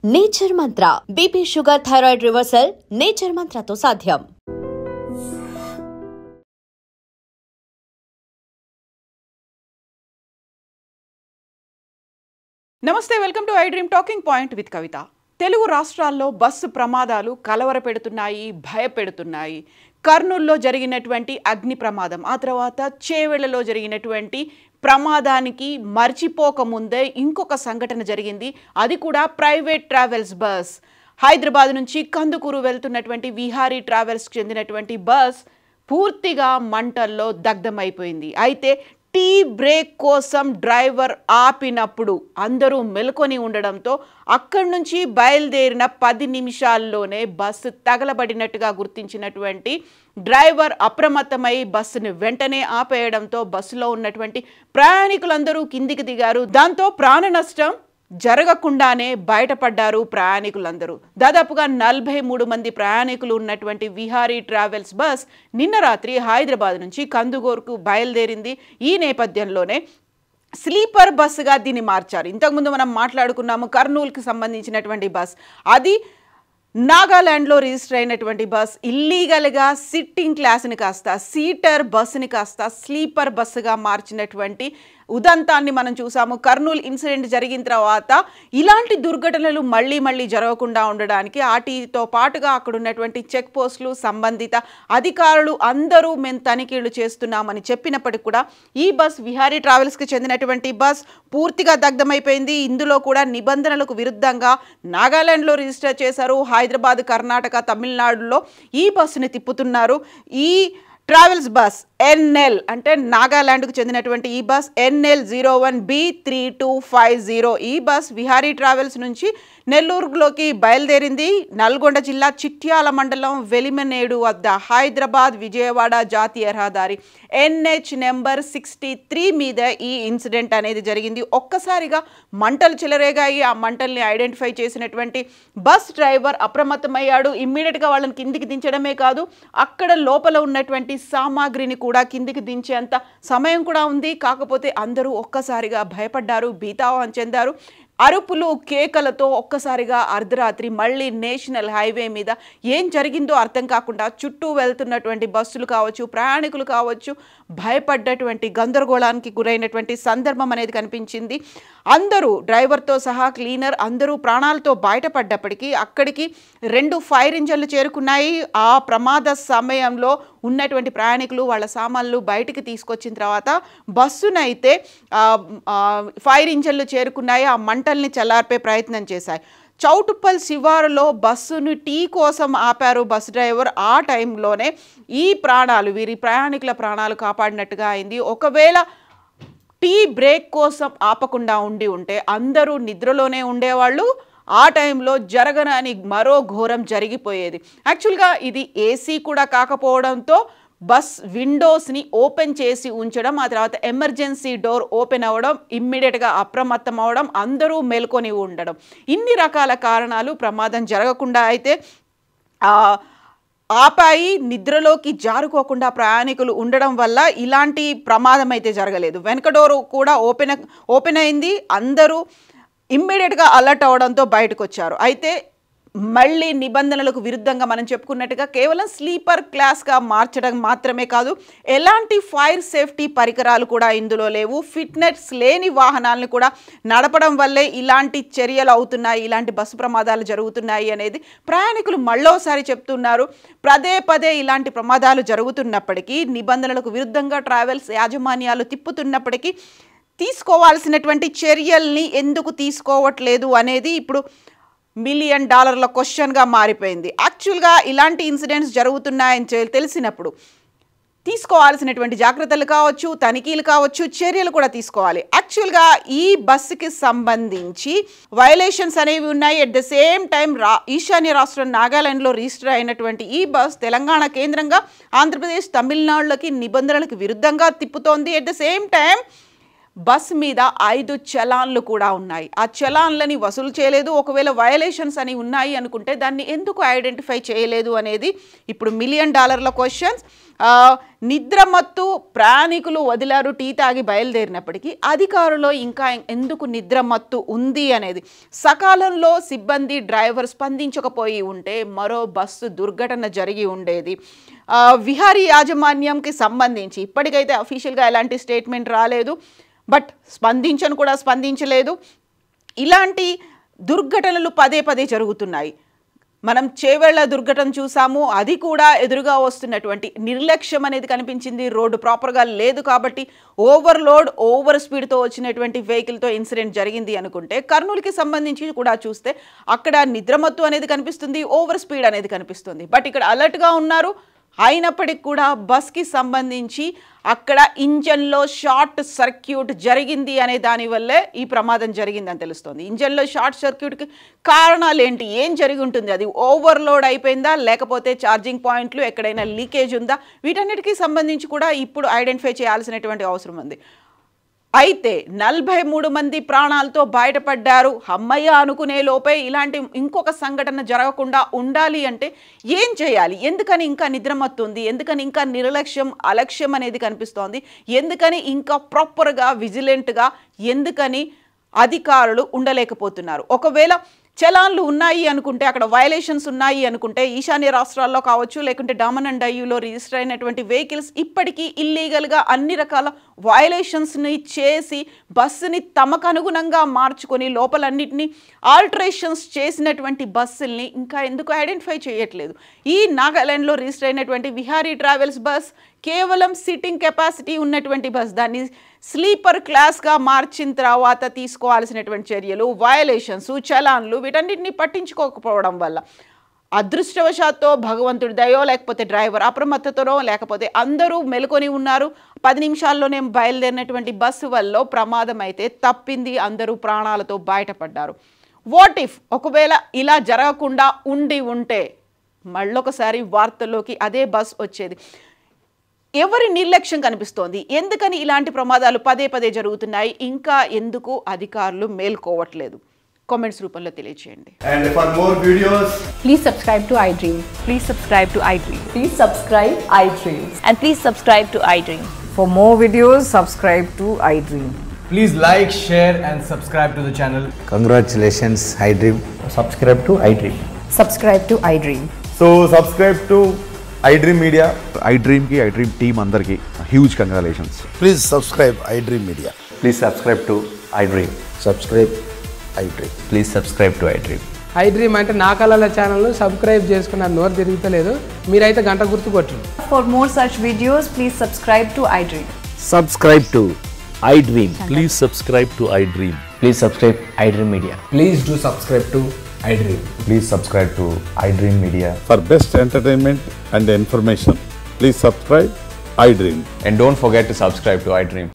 Nature Mantra BP sugar thyroid reversal nature మంత్రతో సాధ్యం. నమస్తే, welcome to I dream talking point with Kavitha. Telugu రాష్ట్రాల్లో bus ప్రమాదాలు కలవరపెడుతున్నాయి, భయపెడుతున్నాయి. కర్నూలులో జరిగినటువంటి అగ్ని ప్రమాదం, ఆ తర్వాత చేవెళ్లలో జరిగినటువంటి ప్రమాదానికి మర్చిపోకముందే ఇంకొక సంఘటన జరిగింది. అది కూడా ప్రైవేట్ ట్రావెల్స్ బస్. హైదరాబాద్ నుంచి కందుకూరు వెళ్తున్నటువంటి విహారీ ట్రావెల్స్కి చెందినటువంటి బస్ పూర్తిగా మంటల్లో దగ్ధమైపోయింది. అయితే టీ బ్రేక్ కోసం డ్రైవర్ ఆపినప్పుడు అందరూ మెలుకొని ఉండడంతో అక్కడి నుంచి బయలుదేరిన 10 నిమిషాల్లోనే బస్సు తగలబడినట్టుగా గుర్తించినటువంటి డ్రైవర్ అప్రమత్తమై బస్సును వెంటనే ఆపేయడంతో బస్సులో ఉన్నటువంటి ప్రయాణికులందరూ కిందికి దిగారు. దాంతో ప్రాణ నష్టం జరగకుండానే బయటపడ్డారు ప్రయాణికులందరూ. దాదాపుగా 43 మంది ప్రయాణికులు ఉన్నటువంటి విహారీ ట్రావెల్స్ బస్ నిన్న రాత్రి హైదరాబాద్ నుంచి కందుకూరుకు బయలుదేరింది. ఈ నేపథ్యంలోనే స్లీపర్ బస్సుగా దీన్ని మార్చారు. ఇంతకుముందు మనం మాట్లాడుకున్నాము కర్నూలుకి సంబంధించినటువంటి బస్, అది నాగాలాండ్లో రిజిస్టర్ అయినటువంటి బస్ ఇల్లీగల్గా సిట్టింగ్ క్లాస్ని కాస్త సీటర్ బస్సుని కాస్త స్లీపర్ బస్సుగా మార్చినటువంటి ఉదంతాన్ని మనం చూసాము. కర్నూలు ఇన్సిడెంట్ జరిగిన తర్వాత ఇలాంటి దుర్ఘటనలు మళ్ళీ జరగకుండా ఉండడానికి ఆర్టీతో పాటుగా అక్కడ ఉన్నటువంటి చెక్ పోస్టులు, సంబంధిత అధికారులు అందరూ మేము తనిఖీలు చేస్తున్నామని చెప్పినప్పటికీ కూడా ఈ బస్ విహారీ ట్రావెల్స్కి చెందినటువంటి బస్ పూర్తిగా దగ్ధమైపోయింది. ఇందులో కూడా నిబంధనలకు విరుద్ధంగా నాగాలాండ్లో రిజిస్టర్ చేశారు. హైదరాబాద్, కర్ణాటక, తమిళనాడులో ఈ బస్సుని తిప్పుతున్నారు. ఈ ట్రావెల్స్ బస్ NL అంటే నాగాలాండ్కు చెందినటువంటి ఈ బస్ NL01B3250. ఈ బస్ విహారీ ట్రావెల్స్ నుంచి నెల్లూరులోకి బయలుదేరింది. నల్గొండ జిల్లా చిట్యాల మండలం వెలిమనేడు వద్ద హైదరాబాద్ విజయవాడ జాతీయ రహదారి NH నెంబర్ 63 మీద ఈ ఇన్సిడెంట్ అనేది జరిగింది. ఒక్కసారిగా మంటలు చెలరేగాయి. ఆ మంటల్ని ఐడెంటిఫై చేసినటువంటి బస్ డ్రైవర్ అప్రమత్తమయ్యాడు. ఇమ్మీడియట్గా వాళ్ళని కిందికి దించడమే కాదు, అక్కడ లోపల ఉన్నటువంటి సామాగ్రిని కూడా కిందికి దించేంత సమయం కూడా ఉంది. కాకపోతే అందరూ ఒక్కసారిగా భయపడ్డారు, భీతావహం చెందారు. అరుపులు, కేకలతో ఒక్కసారిగా అర్ధరాత్రి మళ్ళీ నేషనల్ హైవే మీద ఏం జరిగిందో అర్థం కాకుండా చుట్టూ వెళ్తున్నటువంటి బస్సులు కావచ్చు, ప్రయాణికులు కావచ్చు, భయపడ్డటువంటి గందరగోళానికి గురైనటువంటి సందర్భం అనేది కనిపించింది. అందరూ డ్రైవర్తో సహా క్లీనర్ అందరూ ప్రాణాలతో బయటపడ్డప్పటికీ అక్కడికి 2 ఫైర్ ఇంజన్లు చేరుకున్నాయి. ఆ ప్రమాద సమయంలో ఉన్నటువంటి ప్రయాణికులు వాళ్ళ సామాన్లు బయటికి తీసుకొచ్చిన తర్వాత బస్సునైతే ఫైర్ ఇంజన్లు చేరుకున్నాయి. ఆ మంటల్ని చల్లార్పే ప్రయత్నం చేశాయి. చౌటుప్పల్ శివారులో బస్సును టీ కోసం ఆపారు బస్ డ్రైవర్. ఆ టైంలోనే ఈ వీరి ప్రయాణికుల ప్రాణాలు కాపాడినట్టుగా అయింది. ఒకవేళ టీ బ్రేక్ కోసం ఆపకుండా ఉంటే అందరూ నిద్రలోనే ఉండేవాళ్ళు. ఆ టైంలో జరగనని మరో ఘోరం జరిగిపోయేది. యాక్చువల్గా ఇది ఏసీ కూడా కాకపోవడంతో బస్ విండోస్ని ఓపెన్ చేసి ఉంచడం, ఆ తర్వాత ఎమర్జెన్సీ డోర్ ఓపెన్ అవ్వడం, ఇమ్మీడియట్గా అప్రమత్తం అవ్వడం, అందరూ మేల్కొని ఉండడం, ఇన్ని రకాల కారణాలు ప్రమాదం జరగకుండా అయితే ఆపాయి. నిద్రలోకి జారుకోకుండా ప్రయాణికులు ఉండడం వల్ల ఇలాంటి ప్రమాదం అయితే జరగలేదు. వెనక డోరు కూడా ఓపెన్ అయింది. అందరూ ఇమ్మీడియట్గా అలర్ట్ అవ్వడంతో బయటకు వచ్చారు. అయితే మళ్ళీ నిబంధనలకు విరుద్ధంగా మనం చెప్పుకున్నట్టుగా కేవలం స్లీపర్ క్లాస్గా మార్చడం మాత్రమే కాదు, ఎలాంటి ఫైర్ సేఫ్టీ పరికరాలు కూడా ఇందులో లేవు. ఫిట్నెస్ లేని వాహనాలను కూడా నడపడం వల్లే ఇలాంటి చర్యలు అవుతున్నాయి, ఇలాంటి బస్సు ప్రమాదాలు జరుగుతున్నాయి అనేది ప్రయాణికులు మళ్ళోసారి చెప్తున్నారు. పదే ఇలాంటి ప్రమాదాలు జరుగుతున్నప్పటికీ, నిబంధనలకు విరుద్ధంగా ట్రావెల్స్ యాజమాన్యాలు తిప్పుతున్నప్పటికీ తీసుకోవాల్సినటువంటి చర్యల్ని ఎందుకు తీసుకోవట్లేదు అనేది ఇప్పుడు $1 మిలియన్ క్వశ్చన్గా మారిపోయింది. యాక్చువల్గా ఇలాంటి ఇన్సిడెంట్స్ జరుగుతున్నాయని తెలిసినప్పుడు తీసుకోవాల్సినటువంటి జాగ్రత్తలు కావచ్చు, తనిఖీలు కావచ్చు, చర్యలు కూడా తీసుకోవాలి. యాక్చువల్గా ఈ బస్సుకి సంబంధించి వైలేషన్స్ అనేవి ఉన్నాయి. అట్ ద సేమ్ టైం ఈశాన్య రాష్ట్రం నాగాలాండ్లో రిజిస్టర్ అయినటువంటి ఈ బస్ తెలంగాణ కేంద్రంగా ఆంధ్రప్రదేశ్, తమిళనాడులోకి నిబంధనలకు విరుద్ధంగా తిప్పుతోంది. At the same time bus మీద 5 చలాన్లు కూడా ఉన్నాయి. ఆ చలాన్లని వసూలు చేయలేదు. ఒకవేళ వయలేషన్స్ అని ఉన్నాయి అనుకుంటే దాన్ని ఎందుకు ఐడెంటిఫై చేయలేదు అనేది ఇప్పుడు $1 మిలియన్ క్వశ్చన్స్. నిద్రమత్తు ప్రయాణికులు వదిలారు టీ తాగి బయలుదేరినప్పటికీ అధికారులు ఇంకా ఎందుకు నిద్రమత్తు ఉంది అనేది. సకాలంలో సిబ్బంది డ్రైవర్ స్పందించకపోయి ఉంటే మరో బస్సు దుర్ఘటన జరిగి ఉండేది. విహారీ యాజమాన్యంకి సంబంధించి ఇప్పటికైతే అఫీషియల్గా ఎలాంటి స్టేట్మెంట్ రాలేదు. బట్ స్పందించలేదు. ఇలాంటి దుర్ఘటనలు పదే పదే జరుగుతున్నాయి. మనం చేవేళ్ల దుర్ఘటన చూసాము. అది కూడా ఎదురుగా వస్తున్నటువంటి నిర్లక్ష్యం అనేది కనిపించింది. రోడ్డు ప్రాపర్గా లేదు కాబట్టి ఓవర్లోడ్ ఓవర్ స్పీడ్తో వచ్చినటువంటి వెహికల్తో ఇన్సిడెంట్ జరిగింది అనుకుంటే, కర్నూలుకి సంబంధించి కూడా చూస్తే అక్కడ నిద్రమత్తు అనేది కనిపిస్తుంది, ఓవర్ స్పీడ్ అనేది కనిపిస్తుంది. బట్ ఇక్కడ అలర్ట్గా ఉన్నారు. అయినప్పటికీ కూడా బస్కి సంబంధించి అక్కడ ఇంజన్లో షార్ట్ సర్క్యూట్ జరిగింది అనే దానివల్లే ఈ ప్రమాదం జరిగిందని తెలుస్తుంది. ఇంజన్లో షార్ట్ సర్క్యూట్కి కారణాలు ఏంటి, ఏం జరిగి ఉంటుంది, అది ఓవర్లోడ్ అయిపోయిందా లేకపోతే ఛార్జింగ్ పాయింట్లు ఎక్కడైనా లీకేజ్ ఉందా, వీటన్నిటికీ సంబంధించి కూడా ఇప్పుడు ఐడెంటిఫై చేయాల్సినటువంటి అవసరం ఉంది. అయితే 43 మంది ప్రాణాలతో బయటపడ్డారు. అమ్మయ్య అనుకునే లోపే ఇలాంటి ఇంకొక సంఘటన జరగకుండా ఉండాలి అంటే ఏం చేయాలి? ఎందుకని ఇంకా నిద్రమత్తుంది? ఎందుకని ఇంకా నిర్లక్ష్యం అలక్ష్యం అనేది కనిపిస్తోంది? ఎందుకని ఇంకా ప్రాపర్గా విజిలెంట్గా ఎందుకని అధికారులు ఉండలేకపోతున్నారు? ఒకవేళ చలాన్లు ఉన్నాయి అనుకుంటే, అక్కడ వయలేషన్స్ ఉన్నాయి అనుకుంటే, ఈశాన్య రాష్ట్రాల్లో కావచ్చు లేకుంటే డామన్ అండ్ డయ్యూలో రిజిస్టర్ అయినటువంటి వెహికల్స్ ఇప్పటికీ ఇల్లీగల్గా అన్ని రకాల వయలేషన్స్ని చేసి బస్సుని తమకు అనుగుణంగా మార్చుకొని లోపలన్నింటినీ ఆల్టరేషన్స్ చేసినటువంటి బస్సుల్ని ఇంకా ఎందుకు ఐడెంటిఫై చేయట్లేదు? ఈ నాగాలాండ్లో రిజిస్టర్ అయినటువంటి విహారీ ట్రావెల్స్ బస్ కేవలం సిట్టింగ్ కెపాసిటీ ఉన్నటువంటి బస్, దాన్ని స్లీపర్ క్లాస్గా మార్చిన తర్వాత తీసుకోవాల్సినటువంటి చర్యలు, వయలేషన్స్, చలాన్లు వీటన్నిటిని పట్టించుకోకపోవడం వల్ల అదృష్టవశాత్తు భగవంతుడి దయో లేకపోతే డ్రైవర్ అప్రమత్తతోనో లేకపోతే అందరూ మెలుకొని ఉన్నారు. 10 నిమిషాల్లోనే బయలుదేరినటువంటి బస్సు వల్ల ప్రమాదం అయితే తప్పింది. అందరూ ప్రాణాలతో బయటపడ్డారు. వాట్ ఇఫ్ ఒకవేళ ఇలా జరగకుండా ఉంటే మళ్ళొకసారి వార్తల్లోకి అదే బస్ వచ్చేది. ఎవరి నిర్లక్ష్యం కనిపిస్తోంది? ఎందుకని ఇలాంటి ప్రమాదాలు పదే పదే జరుగుతున్నాయి? ఇంకా ఎందుకు అధికారులు మేల్కోవట్లేదు? కామెంట్స్ రూపంలో తెలియజేయండి. And for more videos, Please subscribe to iDream. Please subscribe to iDream. Please subscribe iDream. And please subscribe to iDream. For more videos, subscribe to iDream. please like, share and subscribe to the channel. Congratulations, iDream. Subscribe to iDream. Subscribe to iDream. So subscribe to iDream Media. iDream ki iDream team andarki huge congratulations. Please subscribe iDream Media. Please subscribe to iDream. Subscribe iDream. Please subscribe to iDream. iDream అంటే నా కళల ఛానల్ను subscribe చేసుకున్న నోరు తిరుగుతలేదు. మీరైతే గంట గుర్తు కొట్టండి. For more such videos, please subscribe to iDream. Subscribe to iDream. Please subscribe to iDream. Please subscribe iDream Media. Please do subscribe to iDream. Please subscribe to iDream Media. For best entertainment and information, please subscribe iDream. And don't forget to subscribe to iDream.